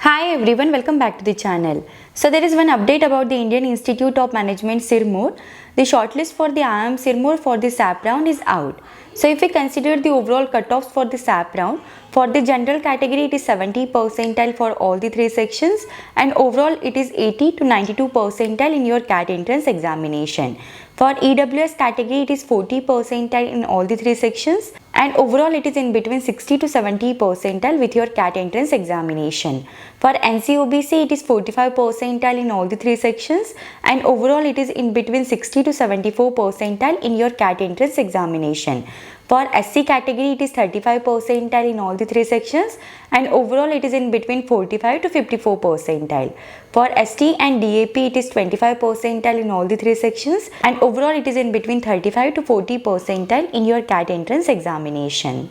Hi everyone, welcome back to the channel. So there is one update about the Indian Institute of Management Sirmoor. The shortlist for the IIM Sirmoor for the SAP round is out. So if we consider the overall cutoffs for the SAP round, for the general category it is 70 percentile for all the three sections, and overall it is 80 to 92 percentile in your CAT entrance examination. For EWS category it is 40 percentile in all the three sections, and overall it is in between 60 to 70 percentile with your CAT entrance examination. For NCOBC it is 45 percentile in all the three sections, and overall it is in between 60 to 74 percentile in your CAT entrance examination. For SC category it is 35 percentile in all the three sections, and overall it is in between 45 to 54 percentile. For ST and DAP it is 25 percentile in all the three sections, and overall it is in between 35 to 40 percentile in your CAT entrance examination.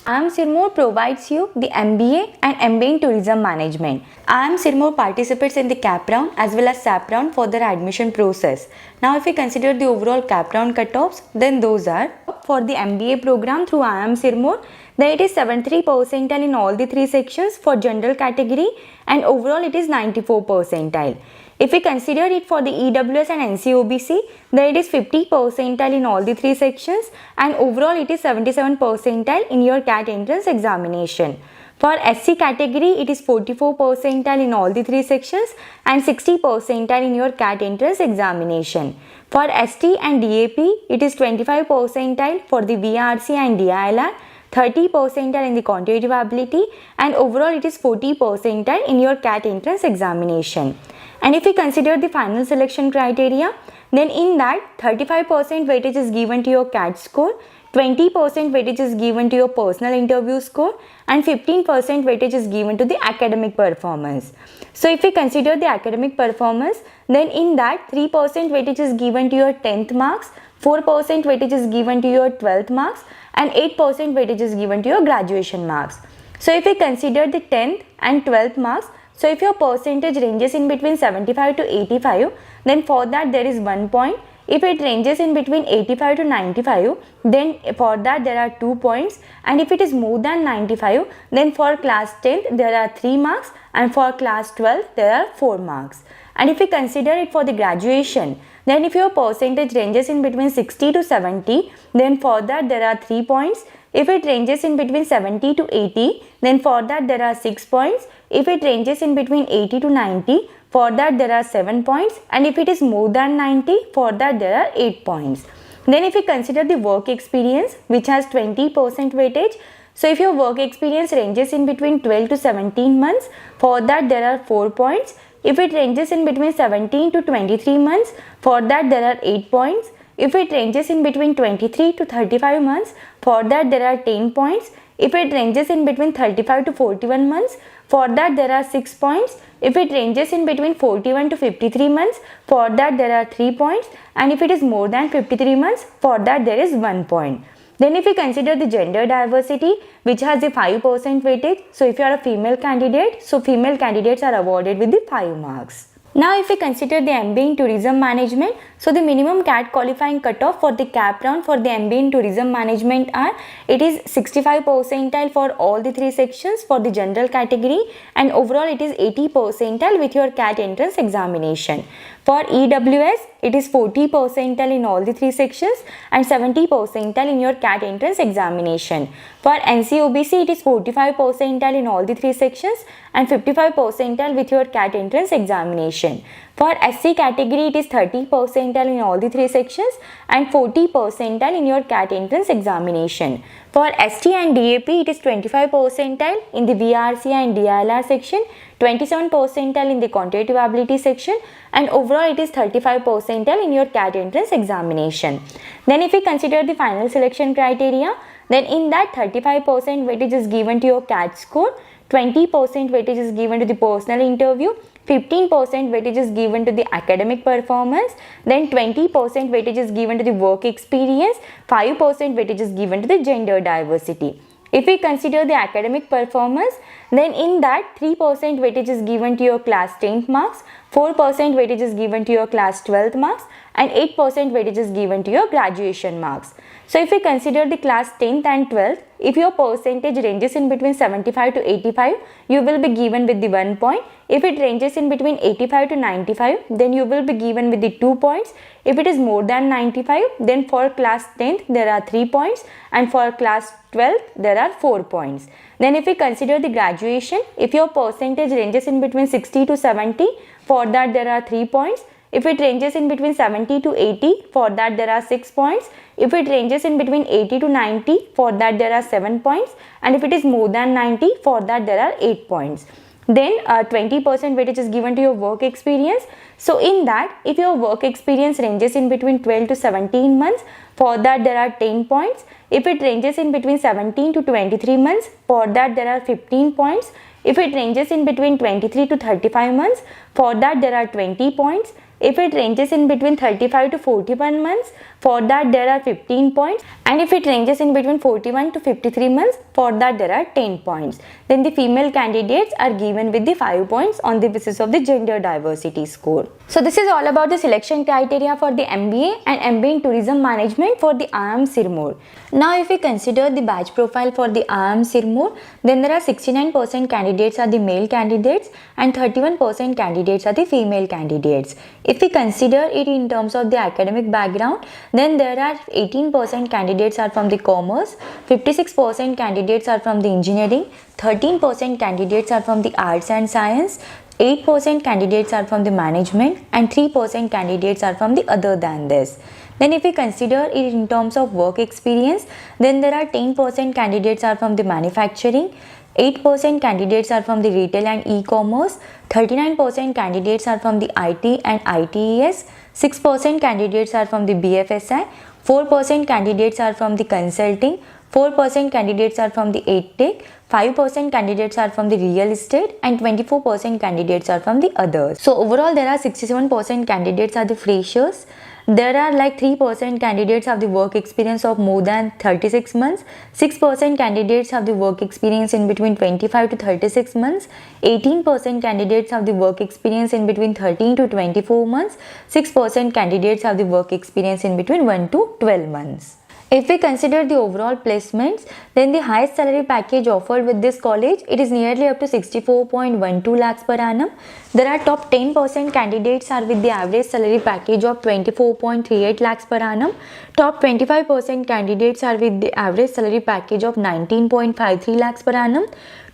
IIM Sirmoor provides you the MBA and MBA in Tourism Management. IIM Sirmoor participates in the CAP round as well as SAP round for their admission process. Now if we consider the overall CAP round cutoffs, then those are: for the MBA program through IIM Sirmoor, then it is 73 percentile in all the three sections for general category, and overall it is 94 percentile. If we consider it for the EWS and NCOBC, then it is 50 percentile in all the three sections, and overall it is 77 percentile in your CAT entrance examination. For SC category, it is 44 percentile in all the three sections and 60 percentile in your CAT entrance examination. For ST and DAP, it is 25 percentile for the VRC and DILR, 30 percentile in the quantitative ability, and overall it is 40 percentile in your CAT entrance examination. And if we consider the final selection criteria, then in that 35% weightage is given to your CAT score, 20% weightage is given to your personal interview score, and 15% weightage is given to the academic performance. So if we consider the academic performance, then in that 3% weightage is given to your 10th marks, 4% weightage is given to your 12th marks, and 8% weightage is given to your graduation marks. So if we consider the 10th and 12th marks, so if your percentage ranges in between 75 to 85, then for that there is 1 point. If it ranges in between 85 to 95, then for that there are 2 points, and if it is more than 95, then for class 10th there are 3 marks, and for class 12th there are 4 marks. And if we consider it for the graduation, then if your percentage ranges in between 60 to 70, then for that there are 3 points. If it ranges in between 70 to 80, then for that there are 6 points. If it ranges in between 80 to 90, for that there are 7 points, and if it is more than 90, for that there are 8 points. Then if we consider the work experience, which has 20% weightage, so if your work experience ranges in between 12 to 17 months, for that there are 4 points. If it ranges in between 17 to 23 months, for that there are 8 points. If it ranges in between 23 to 35 months, for that there are 10 points. If it ranges in between 35 to 41 months, for that there are 6 points. If it ranges in between 41 to 53 months, for that there are 3 points, and if it is more than 53 months, for that there is 1 point. Then if we consider the gender diversity, which has a 5% weightage, so if you are a female candidate, so female candidates are awarded with the 5 marks. Now if we consider the MBA in Tourism Management, so the minimum CAT qualifying cutoff for the CAP round for the MBA in Tourism Management are, it is 65 percentile for all the three sections for the general category, and overall it is 80 percentile with your CAT entrance examination. For EWS, it is 40 percentile in all the three sections and 70 percentile in your CAT entrance examination. For NCOBC, it is 45 percentile in all the three sections and 55 percentile with your CAT entrance examination. For SC category, it is 30 percentile in all the three sections and 40 percentile in your CAT entrance examination. For ST and DAP, it is 25 percentile in the VRC and DILR section, 27 percentile in the quantitative ability section, and overall it is 35 percentile in your CAT entrance examination. Then if we consider the final selection criteria, then in that 35% weightage is given to your CAT score, 20% weightage is given to the personal interview, 15% weightage is given to the academic performance, then 20% weightage is given to the work experience, 5% weightage is given to the gender diversity. If we consider the academic performance, Then in that 3% weightage is given to your class 10th marks, 4% weightage is given to your class 12th marks, and 8% weightage is given to your graduation marks. So if we consider the class 10th and 12th, if your percentage ranges in between 75 to 85, you will be given with the 1 point. If it ranges in between 85 to 95, then you will be given with the 2 points. If it is more than 95, then for class 10th there are 3 points, and for class 12th there are 4 points. Then if we consider the graduation, if your percentage ranges in between 60 to 70, for that there are 3 points. If it ranges in between 70 to 80, for that there are 6 points. If it ranges in between 80 to 90, for that there are 7 points. And if it is more than 90, for that there are 8 points. Then 20% weightage is given to your work experience. So in that, if your work experience ranges in between 12 to 17 months, for that there are 10 points. If it ranges in between 17 to 23 months, for that there are 15 points. If it ranges in between 23 to 35 months, for that there are 20 points. If it ranges in between 35 to 41 months, for that there are 15 points. And if it ranges in between 41 to 53 months, for that there are 10 points. Then the female candidates are given with the 5 points on the basis of the gender diversity score. So this is all about the selection criteria for the MBA and MBA in Tourism Management for the IIM Sirmoor. Now if we consider the batch profile for the IIM Sirmoor, then there are 69% candidates are the male candidates and 31% candidates are the female candidates. If we consider it in terms of the academic background, then there are 18% candidates are from the commerce, 56% candidates are from the engineering, 13% candidates are from the arts and science, 8% candidates are from the management, and 3% candidates are from the other than this. Then if we consider it in terms of work experience, then there are 10% candidates are from the manufacturing, 8% candidates are from the retail and e-commerce, 39% candidates are from the IT and ITES, 6% candidates are from the BFSI, 4% candidates are from the consulting, 4% candidates are from the EdTech, 5% candidates are from the real estate, and 24% candidates are from the others. So overall there are 67% candidates are the freshers. There are like 3% candidates have the work experience of more than 36 months, 6% candidates have the work experience in between 25 to 36 months, 18% candidates have the work experience in between 13 to 24 months, 6% candidates have the work experience in between 1 to 12 months. If we consider the overall placements, then the highest salary package offered with this college, it is nearly up to 64.12 lakhs per annum. There are top 10% candidates are with the average salary package of 24.38 lakhs per annum. Top 25% candidates are with the average salary package of 19.53 lakhs per annum.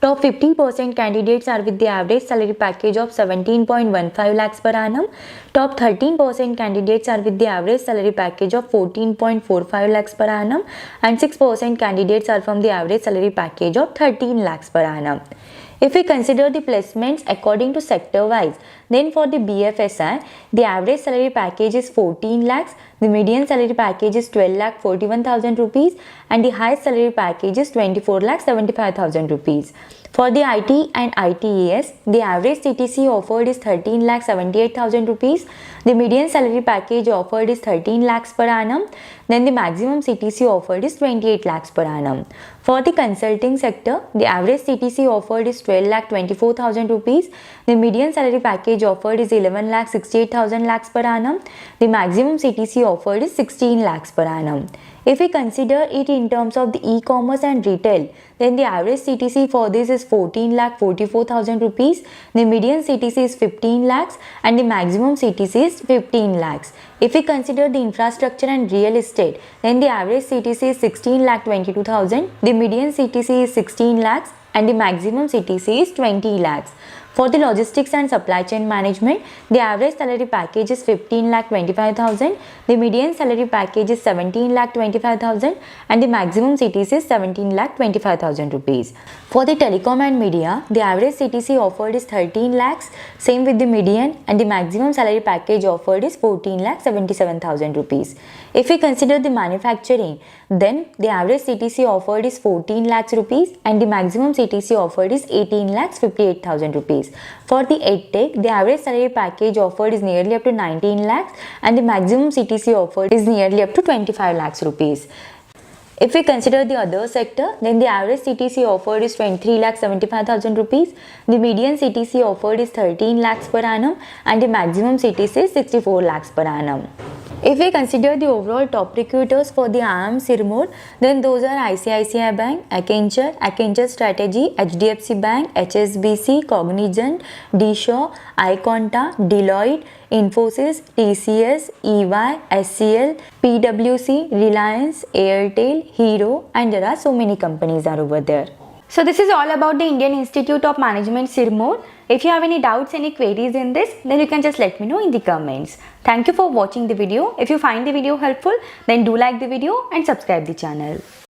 Top 50% candidates are with the average salary package of 17.15 lakhs per annum. Top 13% candidates are with the average salary package of 14.45 lakhs per annum, and 6% candidates are from the average salary package of 13 lakhs per annum. If we consider the placements according to sector wise, then for the BFSI, the average salary package is 14 lakhs, the median salary package is 12 lakh 41,000 rupees, and the highest salary package is 24 lakh 75,000 rupees. For the IT and ITES, the average CTC offered is 13 lakh 78,000 rupees. The median salary package offered is 13 lakhs per annum. Then the maximum CTC offered is 28 lakhs per annum. For the consulting sector, the average CTC offered is 12 lakh 24,000 rupees. The median salary package offered is 11 lakh 68,000 lakhs per annum. The maximum CTC offered is 16 lakhs per annum. If we consider it in terms of the e-commerce and retail, then the average CTC for this is 14 lakh 44,000 rupees. The median CTC is 15 lakhs and the maximum CTC is 15 lakhs. If we consider the infrastructure and real estate, then the average CTC is 16 lakh 22,000. The median CTC is 16 lakhs and the maximum CTC is 20 lakhs. For the logistics and supply chain management, the average salary package is 15 lakh 25,000. The median salary package is 17 lakh 25,000 and the maximum CTC is 17 lakh 25,000 rupees. For the telecom and media, the average CTC offered is 13 lakhs, same with the median, and the maximum salary package offered is 14 lakh 77,000 rupees. If we consider the manufacturing, then the average CTC offered is 14 lakhs rupees and the maximum CTC offered is 18 lakhs 58,000 rupees. For the EdTech, the average salary package offered is nearly up to 19 lakhs and the maximum CTC offered is nearly up to 25 lakhs rupees. If we consider the other sector, then the average CTC offered is 23,75,000 rupees, the median CTC offered is 13 lakhs per annum, and the maximum CTC is 64 lakhs per annum. If we consider the overall top recruiters for the IIM Sirmoor, then those are ICICI Bank, Accenture Strategy, HDFC Bank, HSBC, Cognizant, DShaw, Iconta, Deloitte, Infosys, TCS, EY, SCL, PwC, Reliance, Airtel, Hero, and there are so many companies are over there. So this is all about the Indian Institute of Management Sirmoor. If you have any doubts, any queries in this, then you can just let me know in the comments. Thank you for watching the video. If you find the video helpful, then do like the video and subscribe the channel.